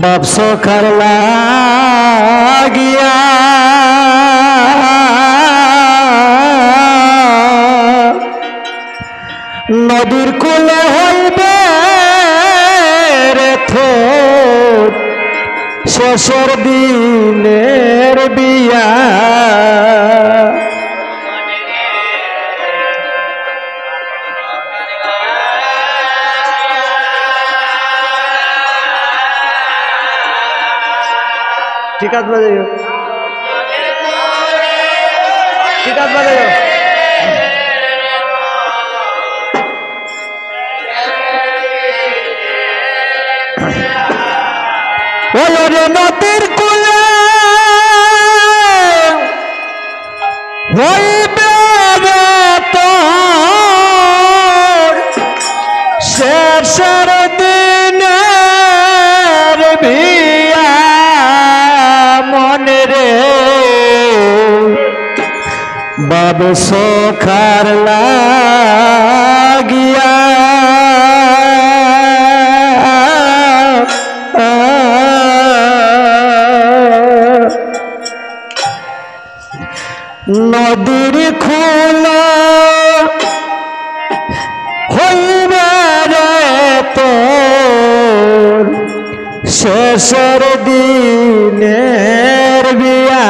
বাপসো খার লাগিয়া নদীর কূলে হইবে রে থোর শেষের দিনের বিয়া ঠিক আছে বাজাইও ঠিক আছে বাজাইও ওরে নদীর কূলে হইবে রে তোর শেষের দিনের বিয়া মনে রে বাবসো খার লাগিয়া নদীর খুলে হইবে রে তোর শেষের দিনের বিয়া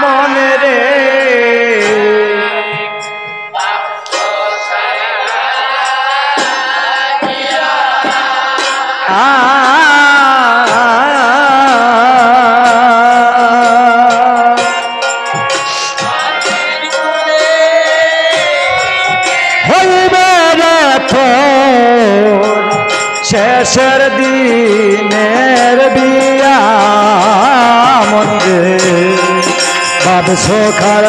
মনে রে হইবে রে তোর শেষের দিনের বিয়া মনে বাবসো খার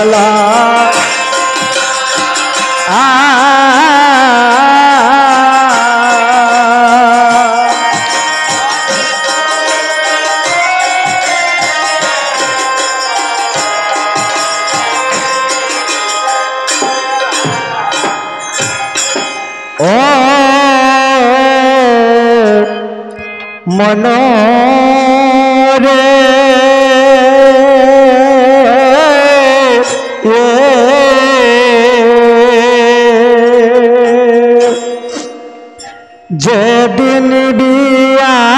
ও মনোরে যেদিন বিয়ার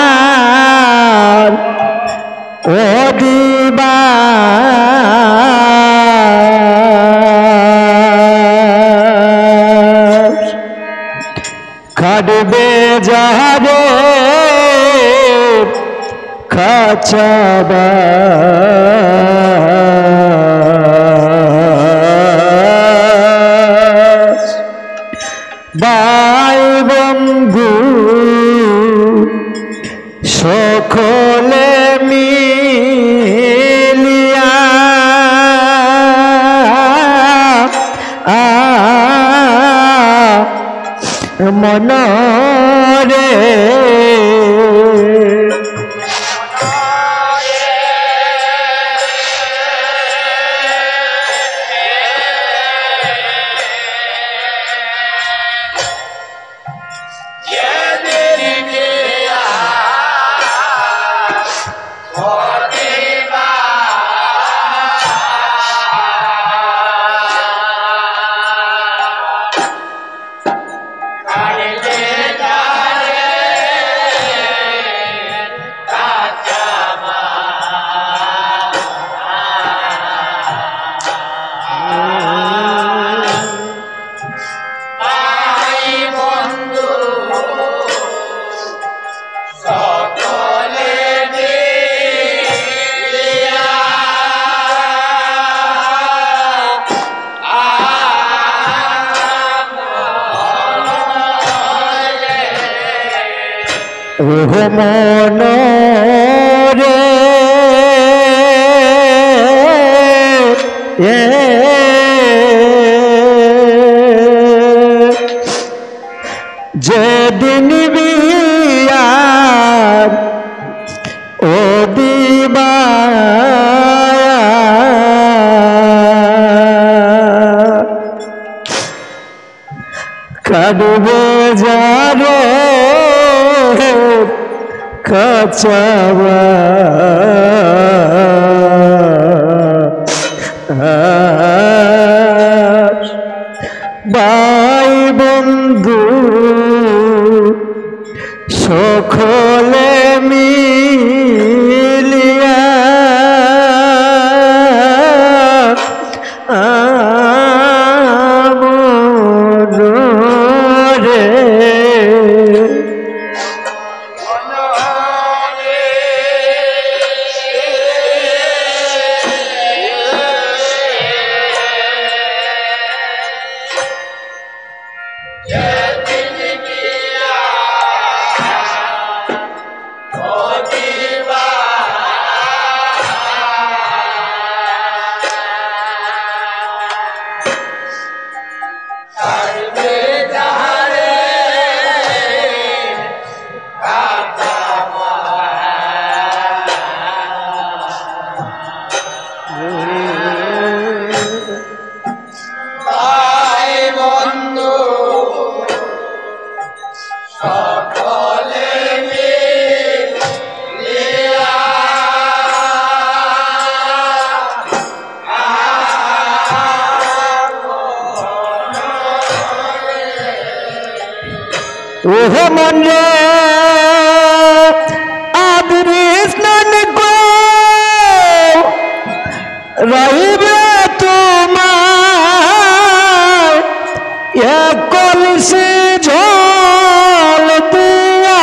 ও দিবা কাটবে যাবে খাচাবা ভাই বন্ধু সকলে মিলিয়া মনরে মনরে যেদিন বিয়ার ও দিবা কাটবে যারে কাচাবা ভাই বন্ধু সকলে মিলিয়া আমরে ওহে মন রে আদরিস নন গো রহিবে তোমার এক কলসি ঝোল দিয়া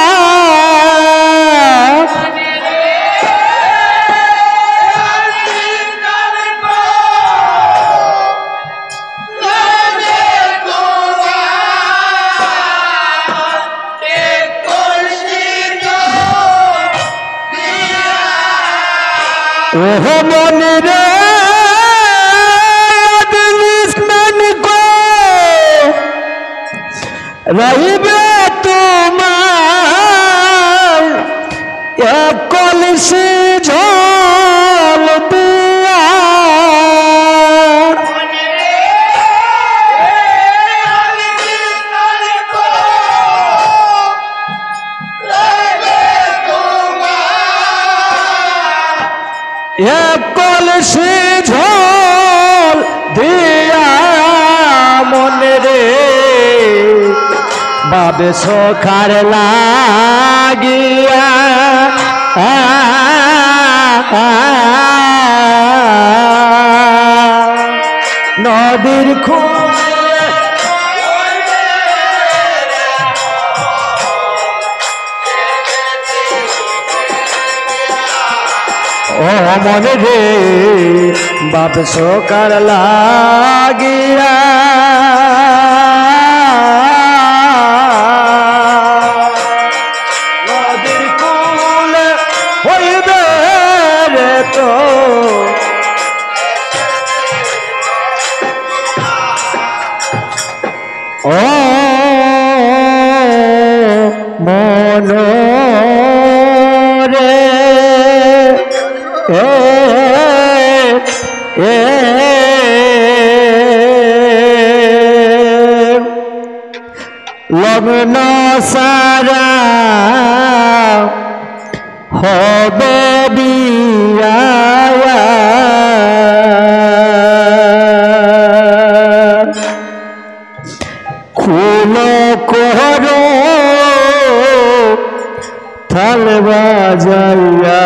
ওহ মন রে স্নান গো রহিবে তোমার এক কলসি ঝোল দিয়া এক কলসি ঝোল দিয়া মনে রে বাবে সখার লাগিয়া নদীর খুব ও মনে রে বাপ সকার লাগিয়া নদীর কুল হইবে রে তো ও মন রে লগ্ন সারা হবে বিয়া খুলো করো থাল বাজাইয়া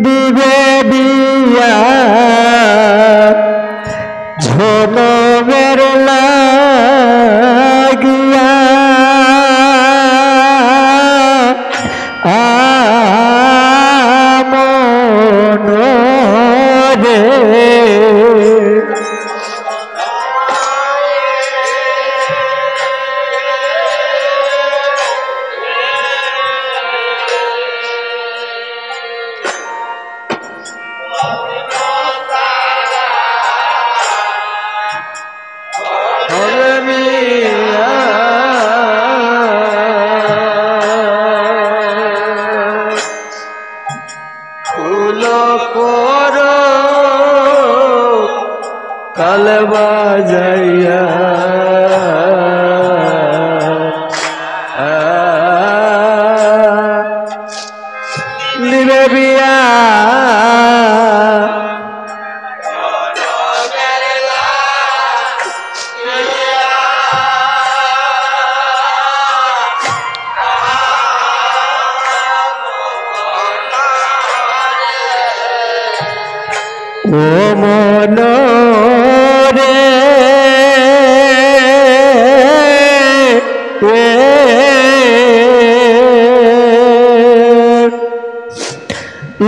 দিবে বিয়া ঝোলমের লাগিয়া আমন রে করো কাল বাজাইয়া লিবে বিয়া ও মন রে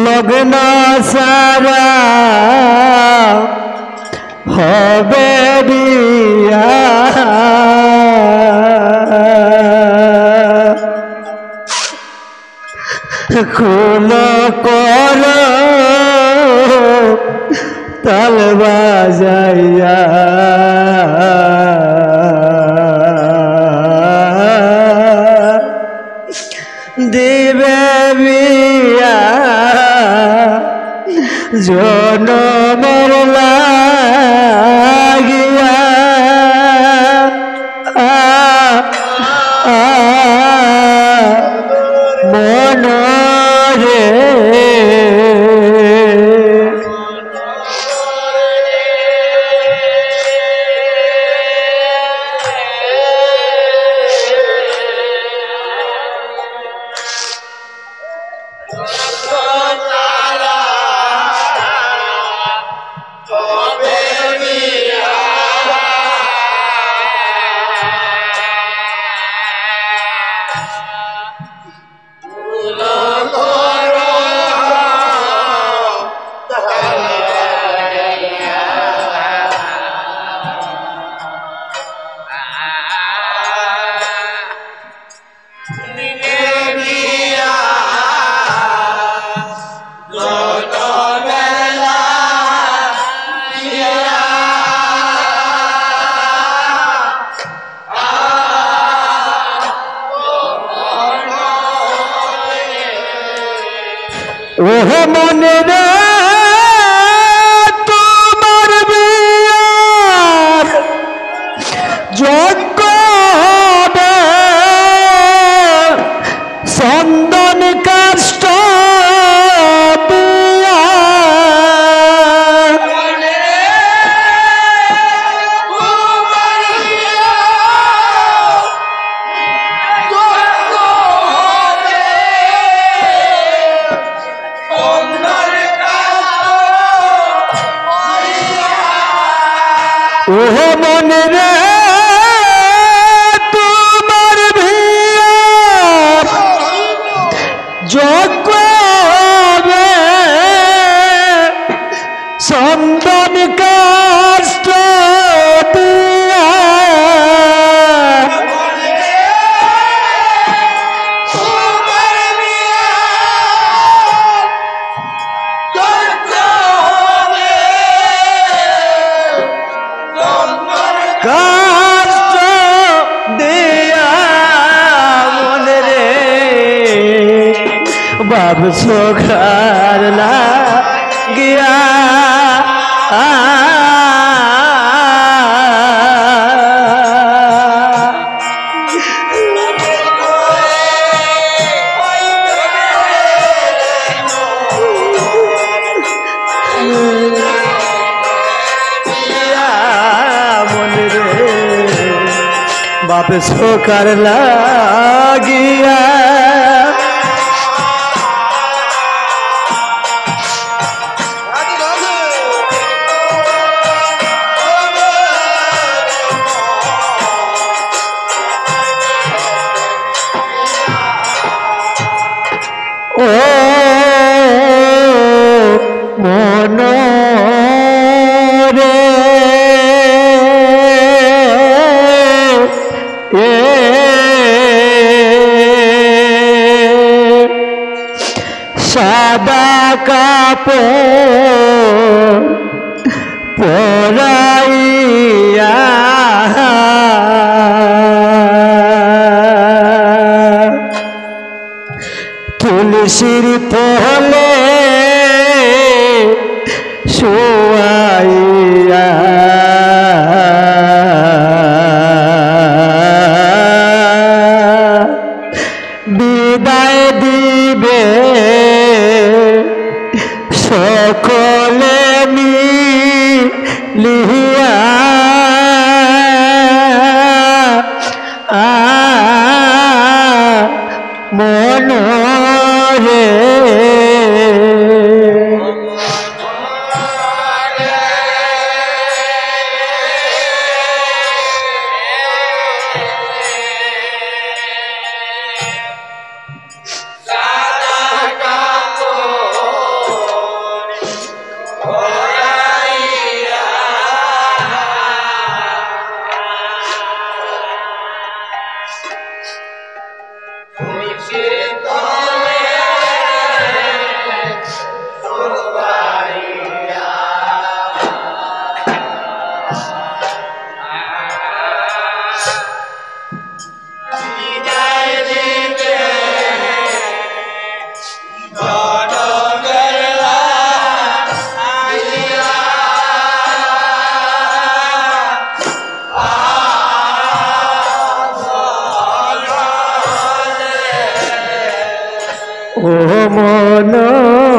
লগ্ন সারা হবে বিয়া খুল কর তাল বাজাইয়া দিবে বিয়া জনমের লাগিয়া মন রে ওহ মনে রে তোমার বিয়ার যোগ্য হবে চন্দন কাষ্ট ওহ মনে রে তোমার বিয়ার যোগ্য হবে চন্দন কাষ্ট দিয়া কাষ্ট দিয়া মনে রে বাপ সোখার লাগিয়া बाप सोकर लागिया ओ मन रे সাদা কাপড় পরাইয়া তুলসীর তলে শুয়াইয়া বিদায় দিবে সকলে মিলিয়া মনরে ও মনরে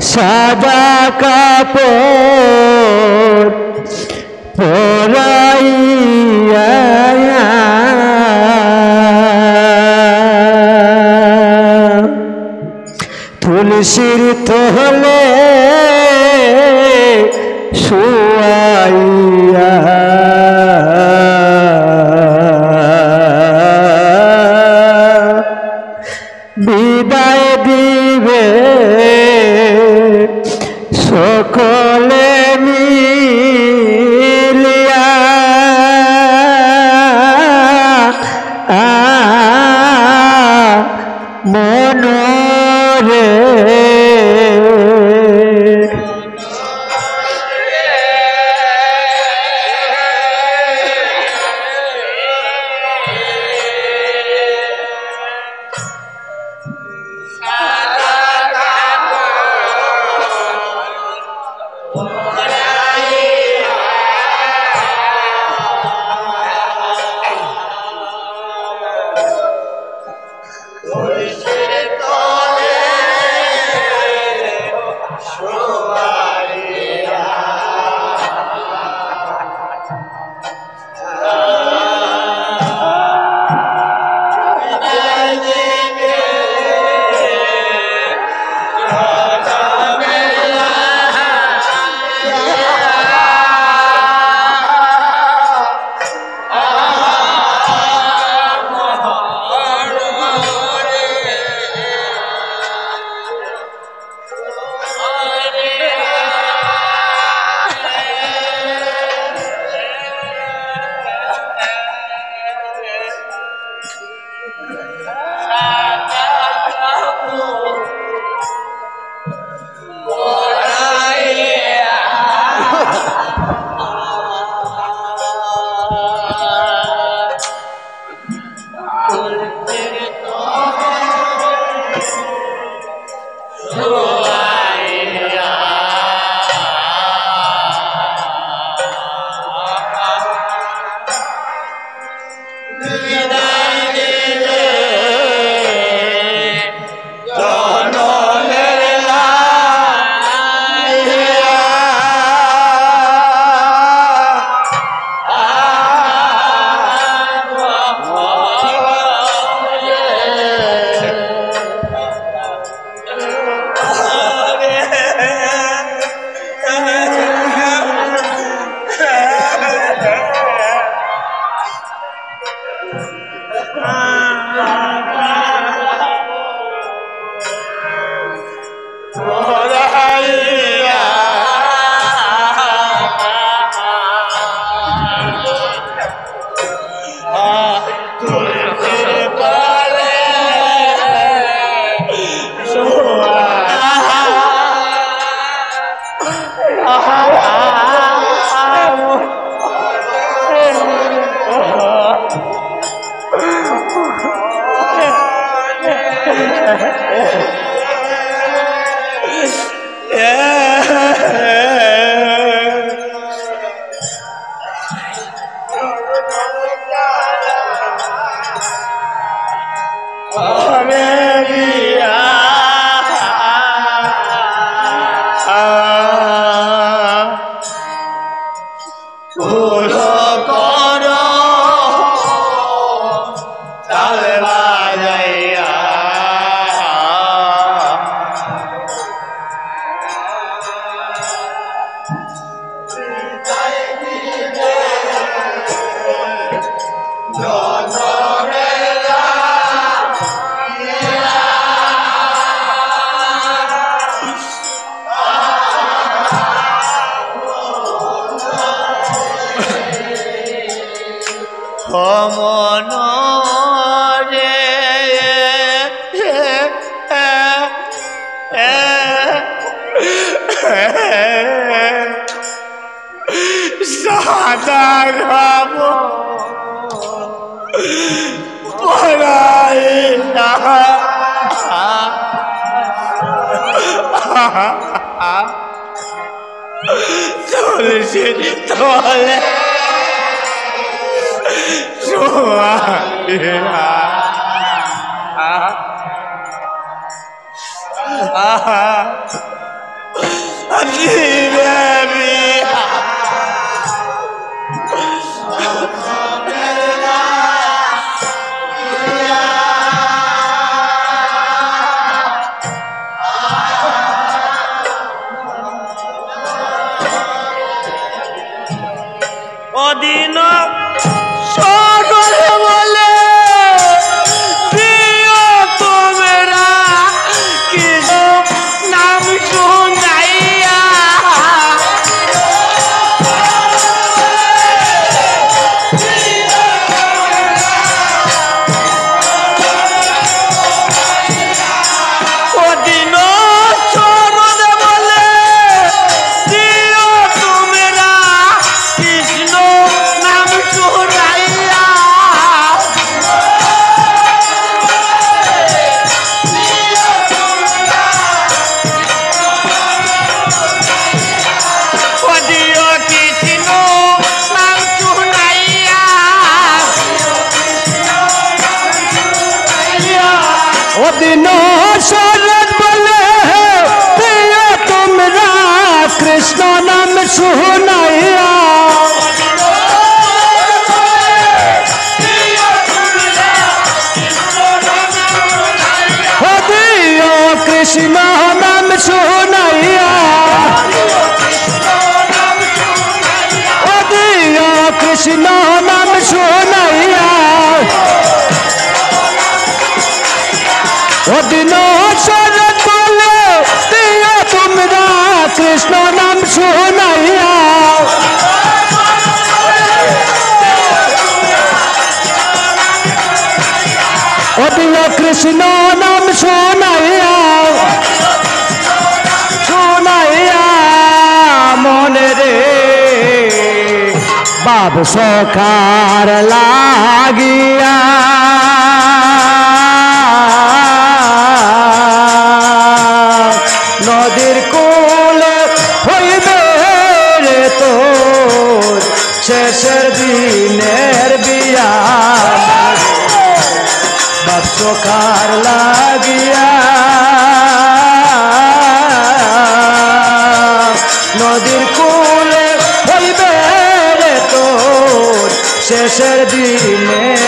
সাদা কাপড় পরাইয়া তুলসীর তলে শুয়াইয়া বিদায় দিবে সকলে মিলিয়া মনরে ভুল করো তাল বাজাইয়া মন রে সাদা খাব পড়াই না তুলসী তলে অদিন বলে তোমরা কি নাম শুনাইয়া অদিন চরণ বলে দিও তোমরা কৃষ্ণ নাম শুনাইয়া দিও কৃষ্ণ নাম শুনাইয়া ওদিন শরৎ বলে প্রিয় তোমরা কৃষ্ণ নাম শুনাইয়া দিও কৃষ্ণ নাম শুনাইয়া দিও কৃষ্ণ নাম শুনাইয়া ওদিন শরৎ বলে দিও তোমরা কৃষ্ণ নাম শুনাইয়া ওদিন কৃষ্ণ নাম শুনাইয়া শুনাইয়া মনে রে বাপ সখার লাগিয়া নদীর কোলে হইবে রে তোর শেষের দিনের বিয়া বাপ সখার লাগিয়া নদীর কোলে হইবে রে তোর শেষের দিনে